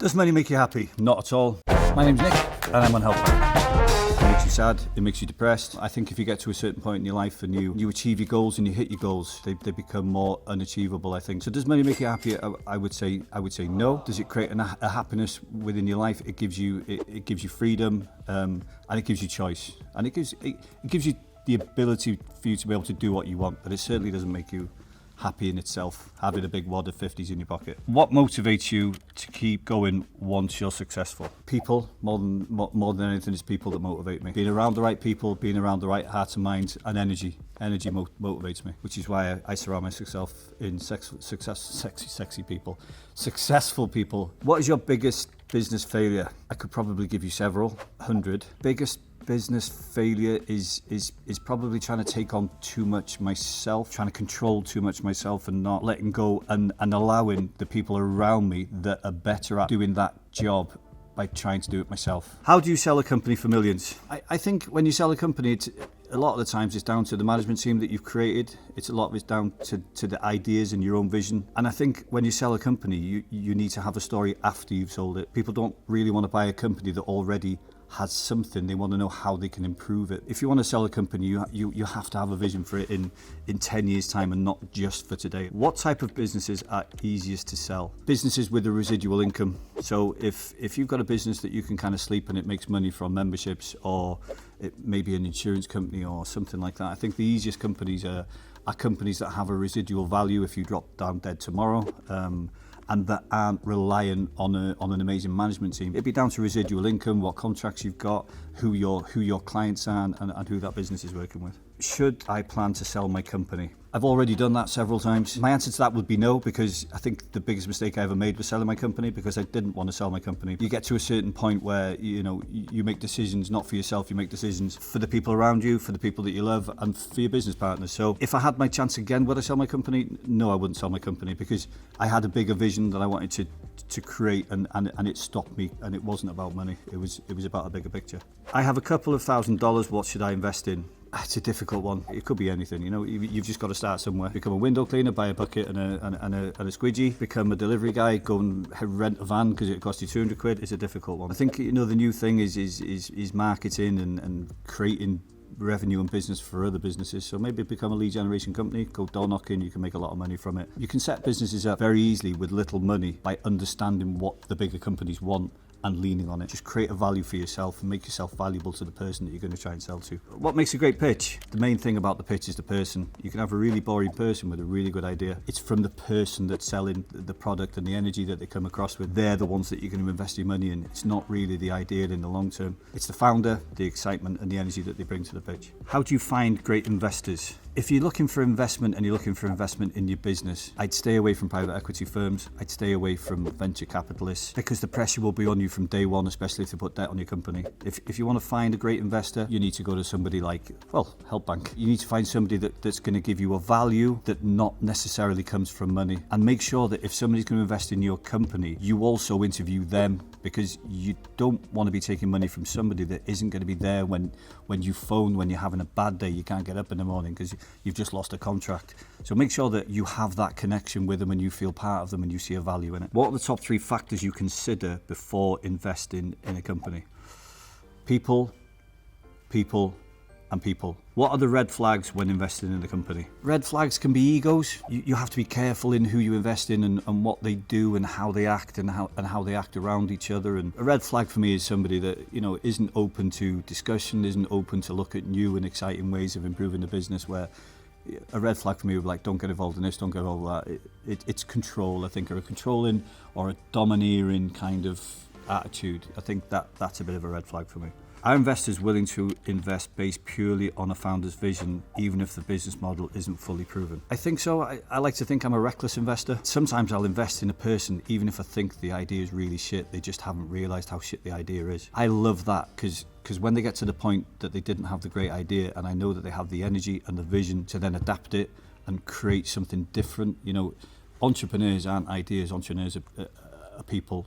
Does money make you happy? Not at all. My name's Nick and I'm on HelpBnk. It makes you sad, it makes you depressed. I think if you get to a certain point in your life and you achieve your goals and you hit your goals, they become more unachievable, I think. So does money make you happy? I would say no. Does it create a happiness within your life? It gives you freedom, and it gives you choice. And it gives you the ability for you to be able to do what you want, but it certainly doesn't make you happy in itself, having a big wad of 50s in your pocket. What motivates you to keep going once you're successful? People, more than anything, is people that motivate me. Being around the right people, being around the right heart and mind, and energy. Energy motivates me, which is why I surround myself in sexy people, successful people. What is your biggest business failure? I could probably give you several, 100. Biggest business failure is probably trying to take on too much myself, trying to control too much myself and not letting go and allowing the people around me that are better at doing that job by trying to do it myself. How do you sell a company for millions? I think when you sell a company, a lot of the times it's down to the management team that you've created. A lot of it's down to the ideas and your own vision. And I think when you sell a company, you need to have a story after you've sold it. People don't really want to buy a company that already has something. They want to know how they can improve it. If you want to sell a company, you have to have a vision for it in 10 years time and not just for today. What type of businesses are easiest to sell? Businesses with a residual income. So if you've got a business that you can kind of sleep and it makes money from memberships, or it may be an insurance company or something like that, I think the easiest companies are companies that have a residual value if you drop down dead tomorrow, and that aren't reliant on an amazing management team. It'd be down to residual income, what contracts you've got, who your clients are, and who that business is working with. Should I plan to sell my company? I've already done that several times. My answer to that would be no, because I think the biggest mistake I ever made was selling my company, because I didn't want to sell my company. You get to a certain point where you make decisions not for yourself, you make decisions for the people around you, for the people that you love, and for your business partners. So if I had my chance again, would I sell my company? No, I wouldn't sell my company, because I had a bigger vision that I wanted to create, and it stopped me, and it wasn't about money. It was about a bigger picture. I have a couple of $1,000. What should I invest in? It's a difficult one. It could be anything. You've just got to start somewhere. Become a window cleaner, buy a bucket and a squidgy. Become a delivery guy, go and rent a van because it costs you 200 quid. It's a difficult one. I think the new thing is marketing and creating revenue and business for other businesses. So maybe become a lead generation company, go door knocking, you can make a lot of money from it. You can set businesses up very easily with little money by understanding what the bigger companies want and leaning on it. Just create a value for yourself and make yourself valuable to the person that you're going to try and sell to. What makes a great pitch? The main thing about the pitch is the person. You can have a really boring person with a really good idea. It's from the person that's selling the product and the energy that they come across with. They're the ones that you're going to invest your money in. It's not really the idea in the long term. It's the founder, the excitement and the energy that they bring to the pitch. How do you find great investors? If you're looking for investment and you're looking for investment in your business, I'd stay away from private equity firms. I'd stay away from venture capitalists, because the pressure will be on you from day one, especially if they put debt on your company. If you want to find a great investor, you need to go to somebody like, HelpBnk. You need to find somebody that's going to give you a value that not necessarily comes from money. And make sure that if somebody's going to invest in your company, you also interview them, because you don't want to be taking money from somebody that isn't going to be there when you phone, when you're having a bad day, you can't get up in the morning because you've just lost a contract. So make sure that you have that connection with them and you feel part of them and you see a value in it. What are the top 3 factors you consider before investing in a company? People, and people. What are the red flags when investing in a company? Red flags can be egos. You have to be careful in who you invest in and what they do and how they act and how they act around each other. And a red flag for me is somebody that isn't open to discussion, isn't open to look at new and exciting ways of improving the business. Where a red flag for me would be like, don't get involved in this, don't get involved in that. It's control, I think, or a controlling or a domineering kind of attitude. I think that's a bit of a red flag for me. Are investors willing to invest based purely on a founder's vision, even if the business model isn't fully proven? I think so. I like to think I'm a reckless investor. Sometimes I'll invest in a person, even if I think the idea is really shit. They just haven't realised how shit the idea is. I love that, because when they get to the point that they didn't have the great idea, and I know that they have the energy and the vision to then adapt it and create something different. Entrepreneurs aren't ideas. Entrepreneurs are people